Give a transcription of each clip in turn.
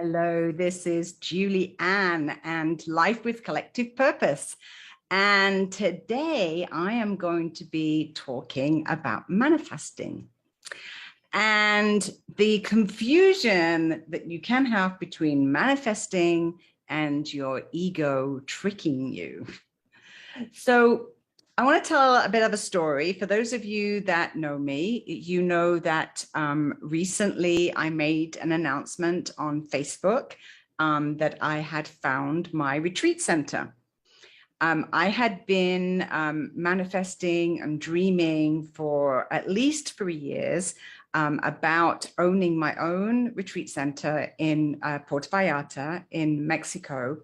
Hello, this is Julie Ann and Life with Collective Purpose. And today I am going to be talking about manifesting and the confusion that you can have between manifesting and your ego tricking you. So I want to tell a bit of a story. For those of you that know me, you know that recently I made an announcement on Facebook that I had found my retreat center. I had been manifesting and dreaming for at least 3 years about owning my own retreat center in Puerto Vallarta in Mexico,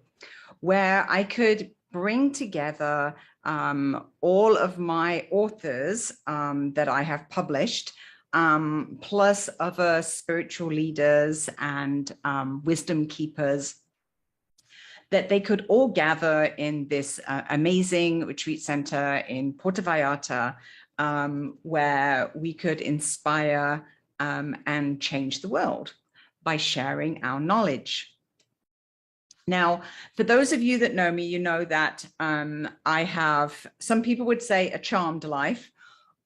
where I could bring together all of my authors that I have published, plus other spiritual leaders and wisdom keepers, that they could all gather in this amazing retreat center in Puerto Vallarta, where we could inspire and change the world by sharing our knowledge. Now, for those of you that know me, you know that I have, some people would say, a charmed life,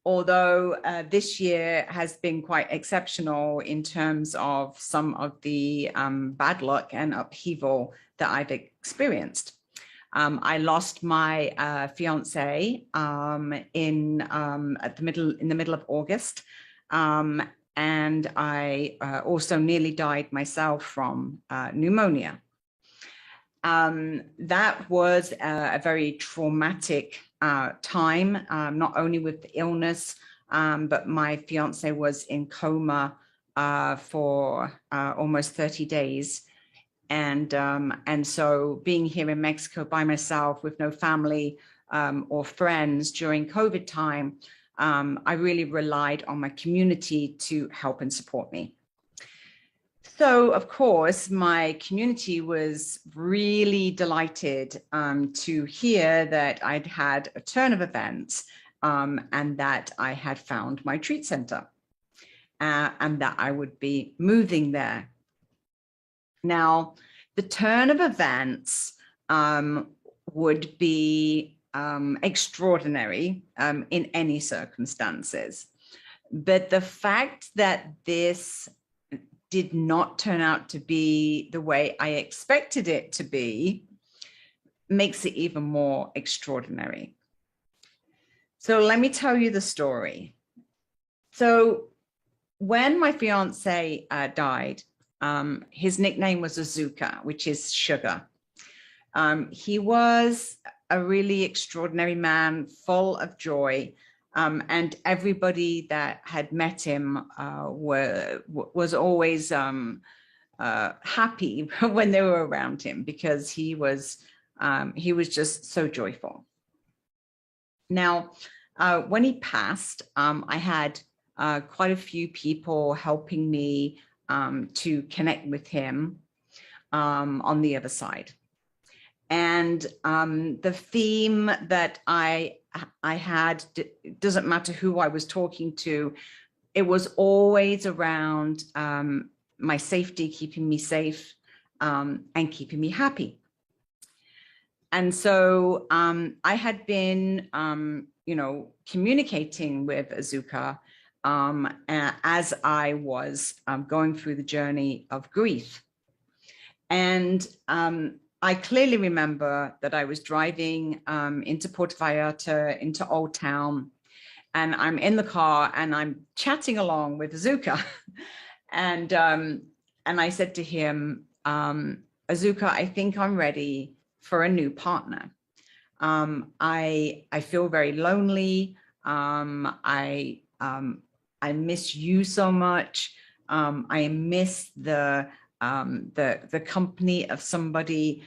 although this year has been quite exceptional in terms of some of the bad luck and upheaval that I've experienced. I lost my fiance in the middle of August, and I also nearly died myself from pneumonia. That was a very traumatic time, not only with the illness, but my fiance was in coma for almost 30 days. And so being here in Mexico by myself with no family or friends during COVID time, I really relied on my community to help and support me. So, of course, my community was really delighted to hear that I'd had a turn of events and that I had found my retreat center and that I would be moving there. Now, the turn of events would be extraordinary in any circumstances. But the fact that this did not turn out to be the way I expected it to be makes it even more extraordinary. So let me tell you the story. So when my fiance died, his nickname was Azuka, which is sugar. He was a really extraordinary man, full of joy. And everybody that had met him was always happy when they were around him because he was just so joyful. Now, when he passed, I had quite a few people helping me to connect with him on the other side. And the theme that I had, it doesn't matter who I was talking to, it was always around my safety, keeping me safe and keeping me happy. And so I had been, communicating with Azuka as I was going through the journey of grief. And I clearly remember that I was driving into Puerto Vallarta, into Old Town, and I'm in the car and I'm chatting along with Azuka. And I said to him, Azuka, I think I'm ready for a new partner. I feel very lonely. I miss you so much. I miss the company of somebody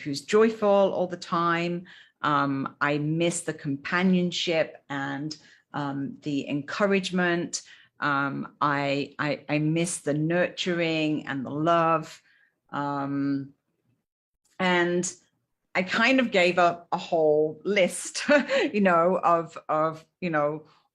who's joyful all the time. I miss the companionship and the encouragement. I miss the nurturing and the love. And I kind of gave up a whole list, of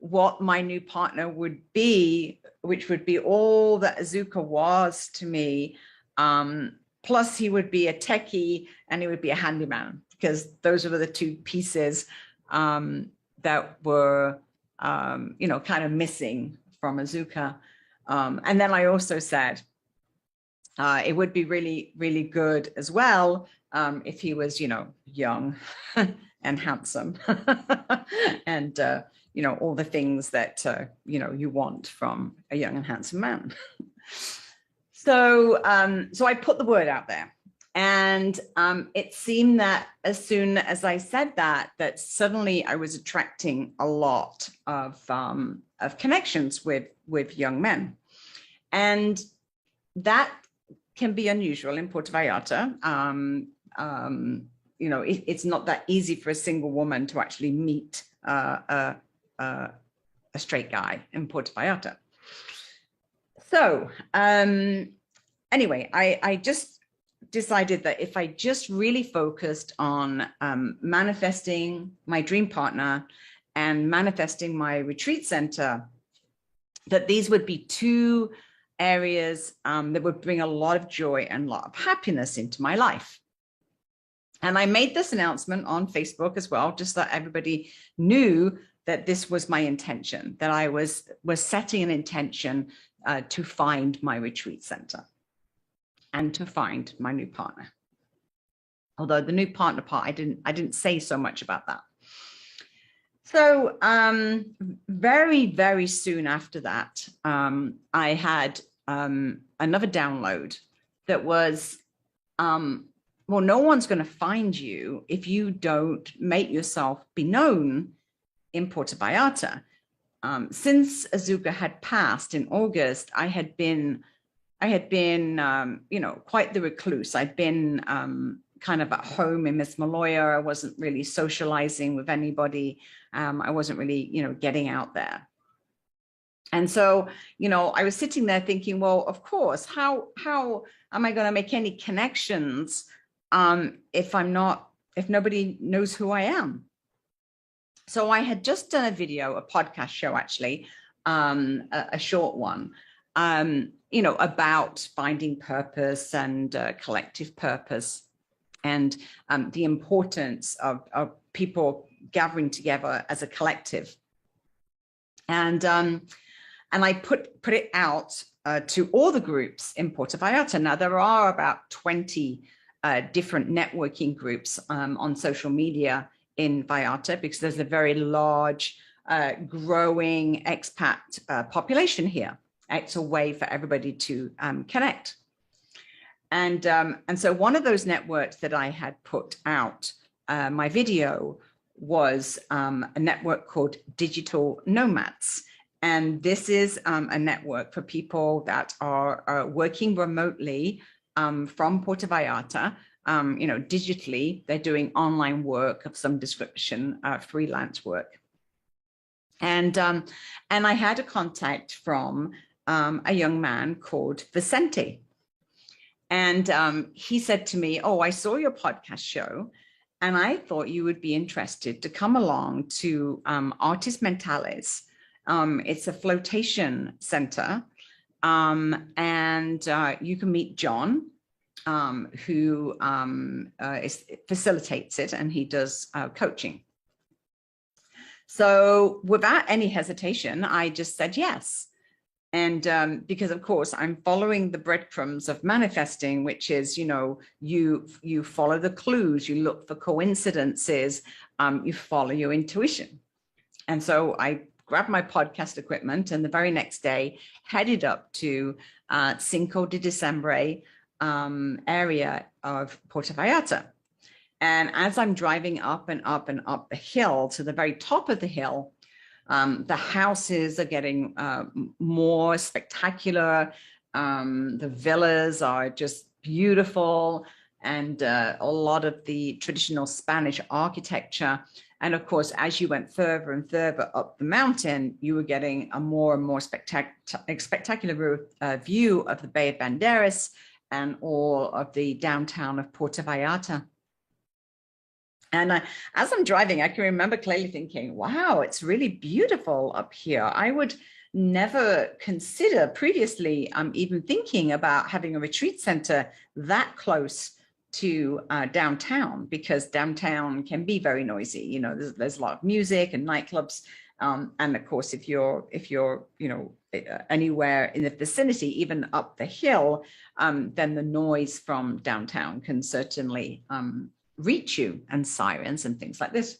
what my new partner would be, which would be all that Azuka was to me, Plus he would be a techie and he would be a handyman, because those were the two pieces that were, kind of missing from Azuka. And then I also said, it would be really, really good as well if he was, young and handsome and, all the things that, you want from a young and handsome man. So I put the word out there, and it seemed that as soon as I said that suddenly I was attracting a lot of connections with young men, and that can be unusual in Puerto Vallarta. It's not that easy for a single woman to actually meet a straight guy in Puerto Vallarta. So anyway, I just decided that if I just really focused on manifesting my dream partner and manifesting my retreat center, that these would be two areas that would bring a lot of joy and a lot of happiness into my life. And I made this announcement on Facebook as well, just so that everybody knew that this was my intention, that I was setting an intention to find my retreat center and to find my new partner. Although the new partner part, I didn't say so much about that. So very, very soon after that, I had another download that was, well, no one's going to find you if you don't make yourself be known in Puerto Vallarta. Since Azuka had passed in August, I had been, quite the recluse. I'd been kind of at home in Miss Maloya. I wasn't really socializing with anybody. I wasn't really, getting out there. And so, I was sitting there thinking, well, of course, how am I going to make any connections if nobody knows who I am? So I had just done a video, a podcast show, actually, a short one, about finding purpose and collective purpose, and the importance of people gathering together as a collective. And I put it out to all the groups in Puerto Vallarta. Now, there are about 20 different networking groups on social media in Vallarta, because there's a very large, growing expat population here. It's a way for everybody to connect. And so one of those networks that I had put out my video was a network called Digital Nomads. And this is a network for people that are working remotely from Puerto Vallarta. Digitally, they're doing online work of some description, freelance work. And I had a contact from a young man called Vicente. And he said to me, oh, I saw your podcast show, and I thought you would be interested to come along to Artis Mentales. It's a flotation center, and you can meet John, who facilitates it, and he does coaching. So without any hesitation, I just said yes. And because, of course, I'm following the breadcrumbs of manifesting, which is, you follow the clues, you look for coincidences, you follow your intuition. And so I grabbed my podcast equipment, and the very next day headed up to Cinco de Diciembre area of Puerto Vallarta. And as I'm driving up and up and up the hill to the very top of the hill, the houses are getting more spectacular. The villas are just beautiful, and a lot of the traditional Spanish architecture. And of course, as you went further and further up the mountain, you were getting a more and more spectacular view of the Bay of Banderas and all of the downtown of Puerto Vallarta. And as I'm driving, I can remember clearly thinking, wow, it's really beautiful up here. I would never consider previously even thinking about having a retreat center that close to downtown, because downtown can be very noisy. You know, there's a lot of music and nightclubs. And of course, if you're, you know, anywhere in the vicinity, even up the hill, then the noise from downtown can certainly reach you, and sirens and things like this.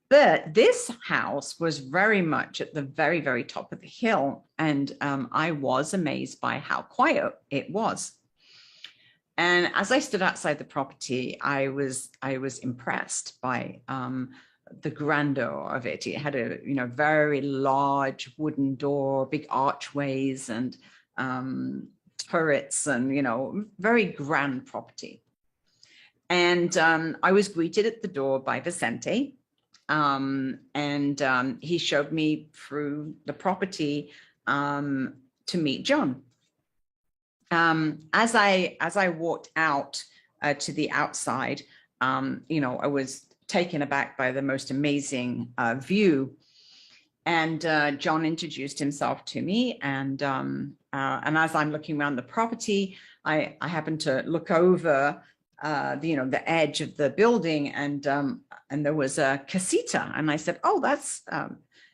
But this house was very much at the very, very top of the hill. And I was amazed by how quiet it was. And as I stood outside the property, I was impressed by the grandeur of it. It had a, you know, very large wooden door, big archways, and turrets, and, you know, very grand property. And I was greeted at the door by Vicente. He showed me through the property to meet John. As I walked out to the outside, you know, I was taken aback by the most amazing view. And John introduced himself to me, and as I'm looking around the property, I happened to look over you know, the edge of the building, and there was a casita, and I said, "Oh, that's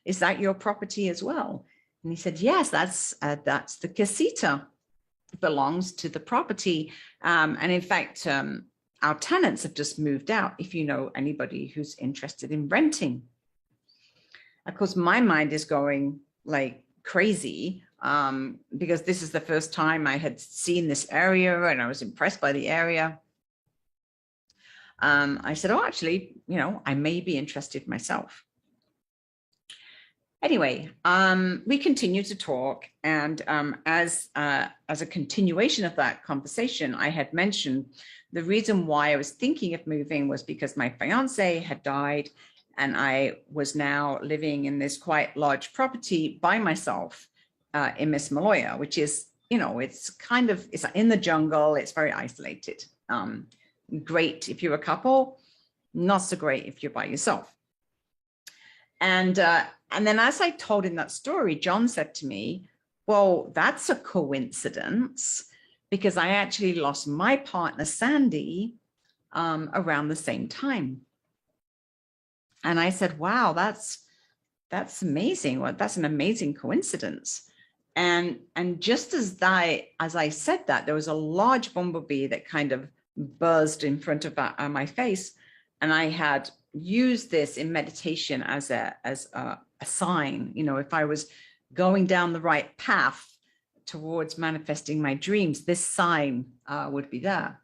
is that your property as well?" And he said, "Yes, that's the casita. It belongs to the property, and in fact, our tenants have just moved out. If you know anybody who's interested in renting." Of course, my mind is going like crazy, because this is the first time I had seen this area, and I was impressed by the area. I said, "Oh, actually, you know, I may be interested myself." Anyway, we continued to talk, and as a continuation of that conversation, I had mentioned the reason why I was thinking of moving was because my fiance had died, and I was now living in this quite large property by myself in Miss Maloya, which is, you know, it's in the jungle. It's very isolated. Great if you're a couple, not so great if you're by yourself. And then as I told him that story, John said to me, "Well, that's a coincidence, because I actually lost my partner, Sandy, around the same time." And I said, "Wow, that's amazing. Well, that's an amazing coincidence." And just as I said that, there was a large bumblebee that kind of buzzed in front of my face, and I had used this in meditation as a sign. You know, if I was going down the right path towards manifesting my dreams, this sign would be there.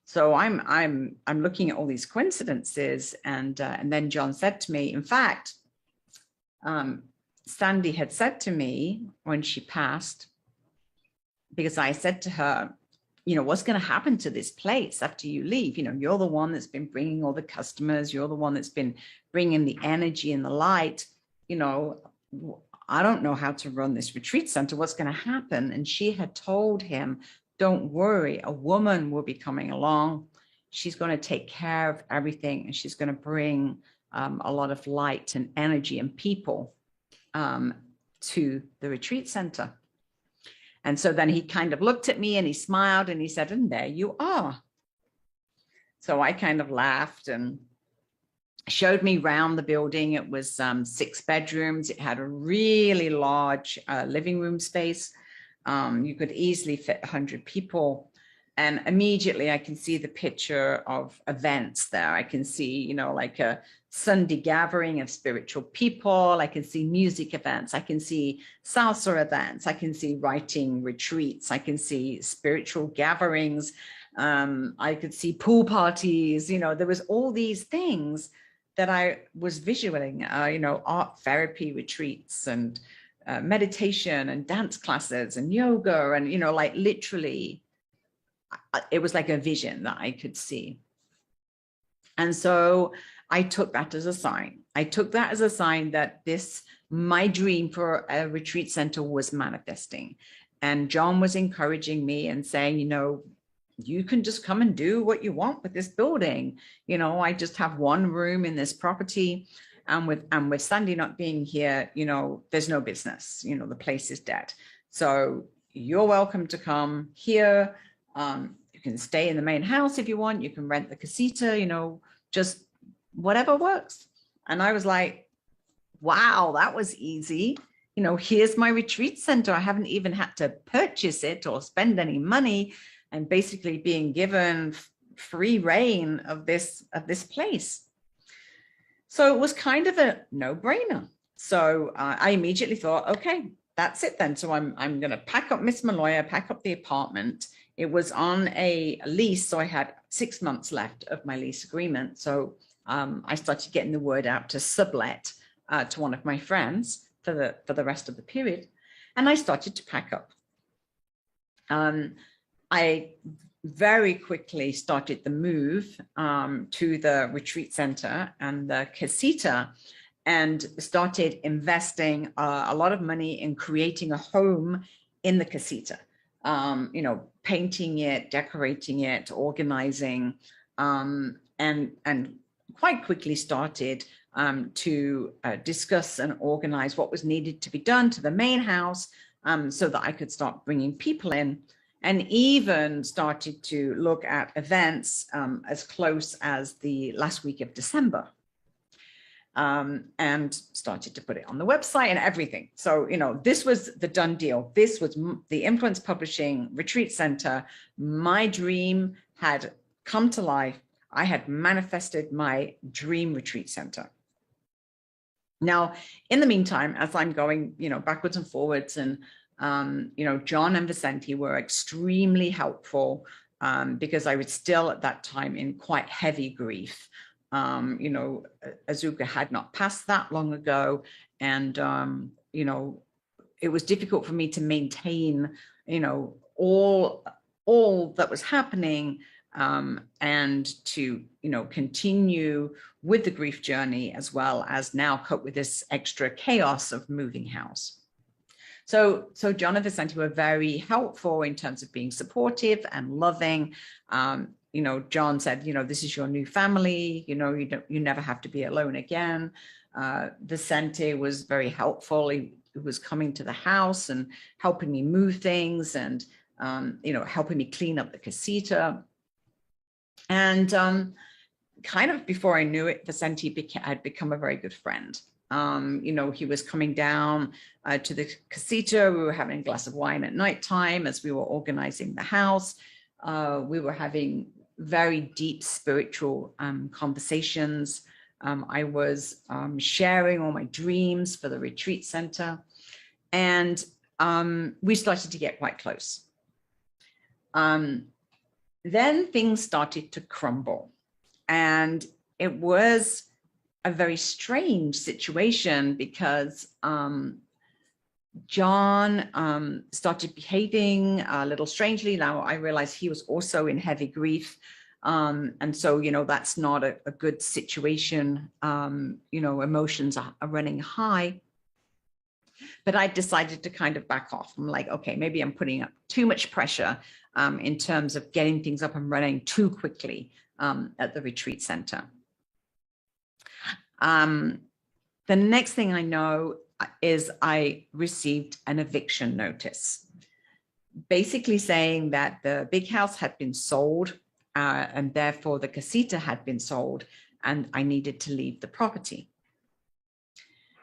So I'm looking at all these coincidences, and then John said to me, in fact, Sandy had said to me when she passed, because I said to her, "You know, what's going to happen to this place after you leave? You know, you're the one that's been bringing all the customers. You're the one that's been bringing the energy and the light. You know, I don't know how to run this retreat center. What's going to happen?" And she had told him, "Don't worry, a woman will be coming along. She's going to take care of everything, and she's going to bring a lot of light and energy and people to the retreat center." And so then he kind of looked at me and he smiled and he said, "And there you are." So I kind of laughed and showed me around the building. It was 6 bedrooms. It had a really large living room space. You could easily fit 100 people. And immediately I can see the picture of events there. I can see, you know, like a Sunday gathering of spiritual people. I can see music events. I can see salsa events. I can see writing retreats. I can see spiritual gatherings. I could see pool parties. You know, there was all these things that I was visualizing, you know, art therapy retreats and meditation and dance classes and yoga. And, you know, like literally, it was like a vision that I could see. And so I took that as a sign. I took that as a sign that my dream for a retreat center was manifesting. And John was encouraging me and saying, you know, you can just come and do what you want with this building. You know, I just have one room in this property. And with Sandy not being here, you know, there's no business, you know, the place is dead. So you're welcome to come here. You can stay in the main house if you want. You can rent the casita, you know, just whatever works. And I was like, wow, that was easy. You know, here's my retreat center. I haven't even had to purchase it or spend any money, and basically being given free reign of this place. So it was kind of a no-brainer. So I immediately thought, okay, that's it then. So I'm going to pack up Miss Maloya, pack up the apartment. It was on a lease, so I had 6 months left of my lease agreement. So I started getting the word out to sublet to one of my friends for the rest of the period, and I started to pack up. I very quickly started the move to the retreat center and the casita, and started investing a lot of money in creating a home in the casita. You know, painting it, decorating it, organizing, and quite quickly started to discuss and organize what was needed to be done to the main house, so that I could start bringing people in, and even started to look at events as close as the last week of December. And started to put it on the website and everything. So, you know, this was the done deal. This was the Influence Publishing Retreat Center. My dream had come to life. I had manifested my dream retreat center. Now, in the meantime, as I'm going, you know, backwards and forwards, and, you know, John and Vicente were extremely helpful, because I was still at that time in quite heavy grief. You know, Azuka had not passed that long ago. And, you know, it was difficult for me to maintain, you know, all that was happening, and to, you know, continue with the grief journey, as well as now cope with this extra chaos of moving house. So John and Vicente were very helpful in terms of being supportive and loving. You know, John said, you know, this is your new family, you know, you never have to be alone again. Vicente was very helpful. He was coming to the house and helping me move things, and, you know, helping me clean up the casita. And kind of before I knew it, Vicente had become a very good friend. You know, he was coming down to the casita. We were having a glass of wine at nighttime as we were organizing the house. We were having very deep spiritual conversations. I was sharing all my dreams for the retreat center, and we started to get quite close. Then things started to crumble, and it was a very strange situation, because John started behaving a little strangely. Now I realized he was also in heavy grief. And so, you know, that's not a good situation. You know, emotions are running high. But I decided to kind of back off. I'm like, okay, maybe I'm putting up too much pressure in terms of getting things up and running too quickly at the retreat center. The next thing I know is I received an eviction notice, basically saying that the big house had been sold, and therefore the casita had been sold, and I needed to leave the property.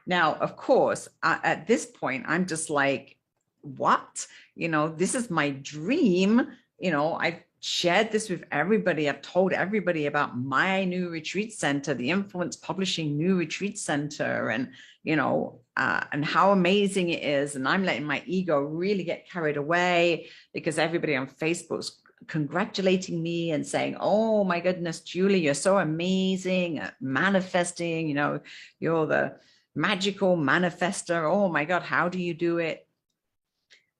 Now, of course, at this point, I'm just like, what? You know, this is my dream. You know, I've shared this with everybody. I've told everybody about my new retreat center, the Influence Publishing new retreat center, and, you know, and how amazing it is. And I'm letting my ego really get carried away, because everybody on Facebook's congratulating me and saying, oh my goodness, Julie, you're so amazing at manifesting, you know, you're the magical manifester. Oh my God, how do you do it?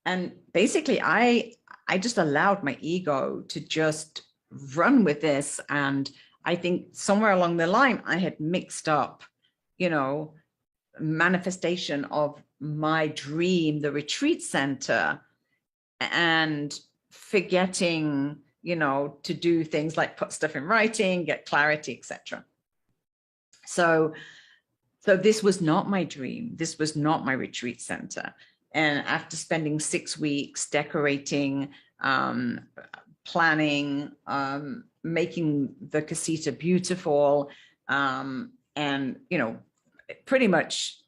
And basically I just allowed my ego to just run with this. And I think somewhere along the line, I had mixed up, you know, manifestation of my dream, the retreat center, and forgetting, you know, to do things like put stuff in writing, get clarity, etc. So So this was not my dream. This was not my retreat center. And after spending 6 weeks decorating, planning, making the casita beautiful, and, you know, pretty much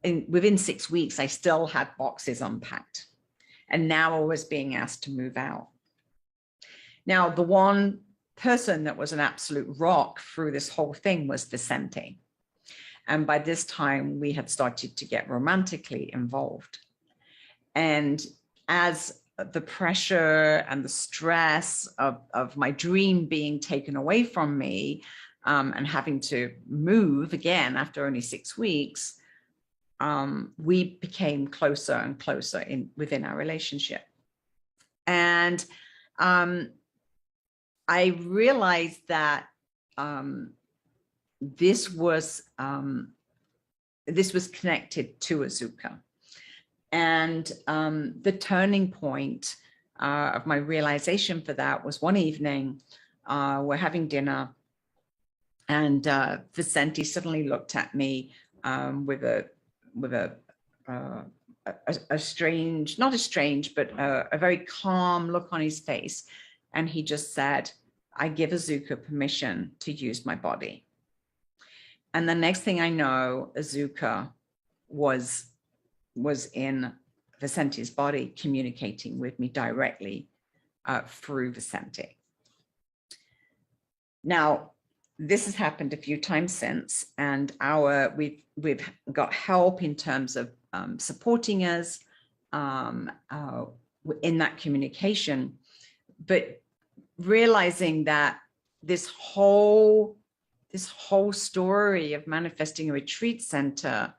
within 6 weeks, I still had boxes unpacked. And now I was being asked to move out. Now, the one person that was an absolute rock through this whole thing was Vicente. And by this time, we had started to get romantically involved. And as the pressure and the stress of my dream being taken away from me, and having to move again after only 6 weeks, we became closer and closer within our relationship. And I realized that this was connected to Azuka. And the turning point of my realization for that was one evening, we're having dinner, and Vicente suddenly looked at me with a strange, not a strange, but a very calm look on his face. And he just said, "I give Azuka permission to use my body." And the next thing I know, Azuka was in Vicente's body, communicating with me directly through Vicente. Now, this has happened a few times since, and we've got help in terms of supporting us in that communication, but realizing that this whole story of manifesting a retreat center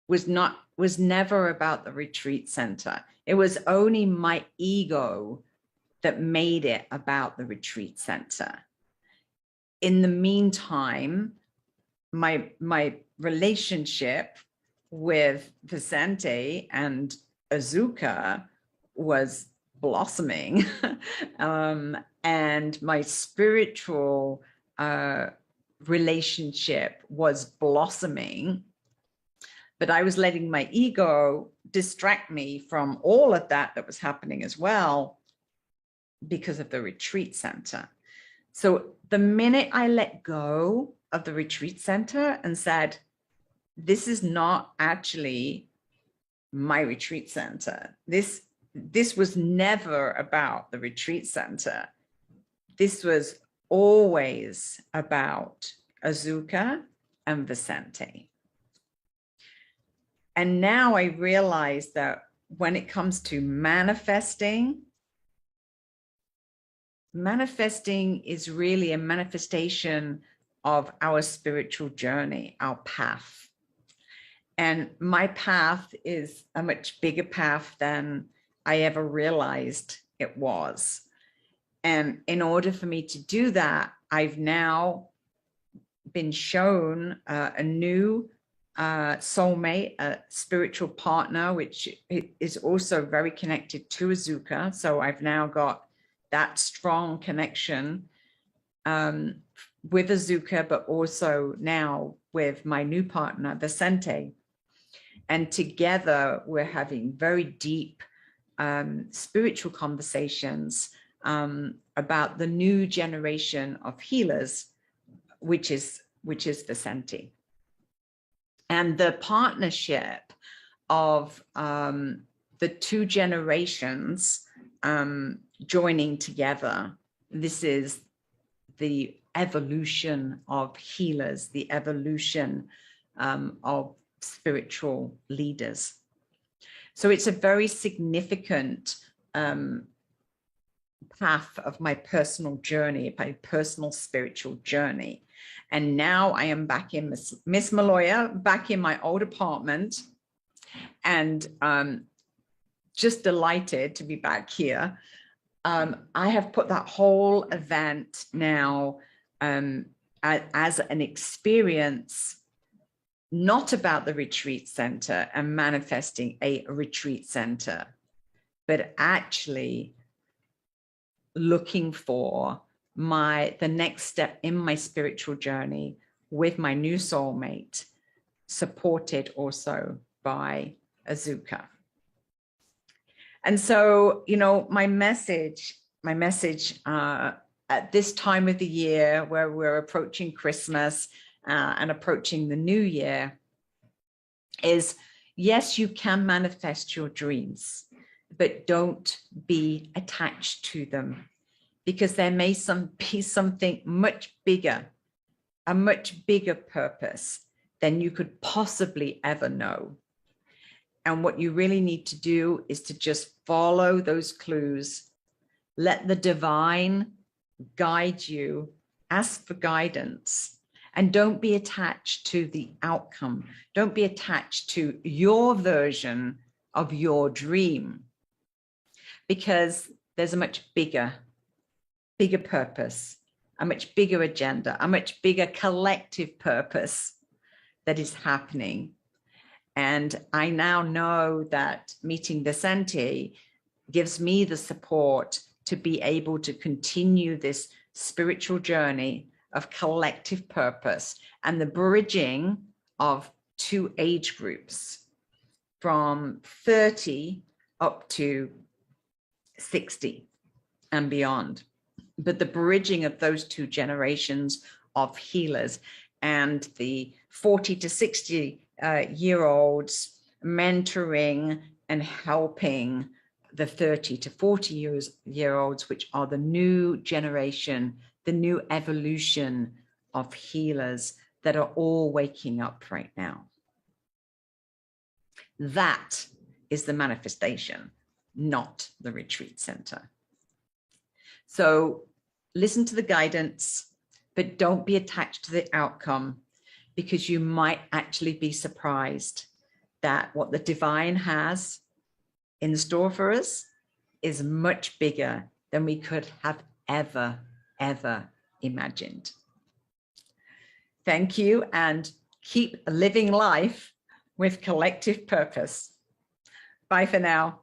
was never about the retreat center. It was only my ego that made it about the retreat center. In the meantime, my relationship with Vicente and Azuka was blossoming, and my spiritual relationship was blossoming. But I was letting my ego distract me from all of that was happening as well because of the retreat center. So the minute I let go of the retreat center and said, this is not actually my retreat center. This was never about the retreat center. This was always about Azuka and Vicente. And now I realize that when it comes to manifesting is really a manifestation of our spiritual journey, our path. And my path is a much bigger path than I ever realized it was. And in order for me to do that, I've now been shown a new soulmate, a spiritual partner, which is also very connected to Azuka. So I've now got that strong connection with Azuka, but also now with my new partner, Vicente. And together we're having very deep spiritual conversations about the new generation of healers, which is Vicente. And the partnership of the two generations joining together, this is the evolution of healers, the evolution of spiritual leaders. So it's a very significant path of my personal journey, my personal spiritual journey. And now I am back in Miss Maloya, back in my old apartment, and just delighted to be back here. I have put that whole event now as an experience, not about the retreat center and manifesting a retreat center, but actually looking for the next step in my spiritual journey with my new soulmate, supported also by Azuka. And so, you know, my message at this time of the year where we're approaching Christmas and approaching the new year is, yes, you can manifest your dreams, but don't be attached to them, because there may be something much bigger, a much bigger purpose than you could possibly ever know. And what you really need to do is to just follow those clues, let the divine guide you, ask for guidance, and don't be attached to the outcome. Don't be attached to your version of your dream, because there's a much bigger purpose, a much bigger agenda, a much bigger collective purpose that is happening. And I now know that meeting Vicente gives me the support to be able to continue this spiritual journey of collective purpose and the bridging of two age groups from 30 up to 60 and beyond. But the bridging of those two generations of healers and the 40 to 60 year olds mentoring and helping the 30 to 40 year olds, which are the new generation, the new evolution of healers that are all waking up right now. That is the manifestation, not the retreat center. So listen to the guidance, but don't be attached to the outcome, because you might actually be surprised that what the divine has in store for us is much bigger than we could have ever imagined. Thank you, and keep living life with collective purpose. Bye for now.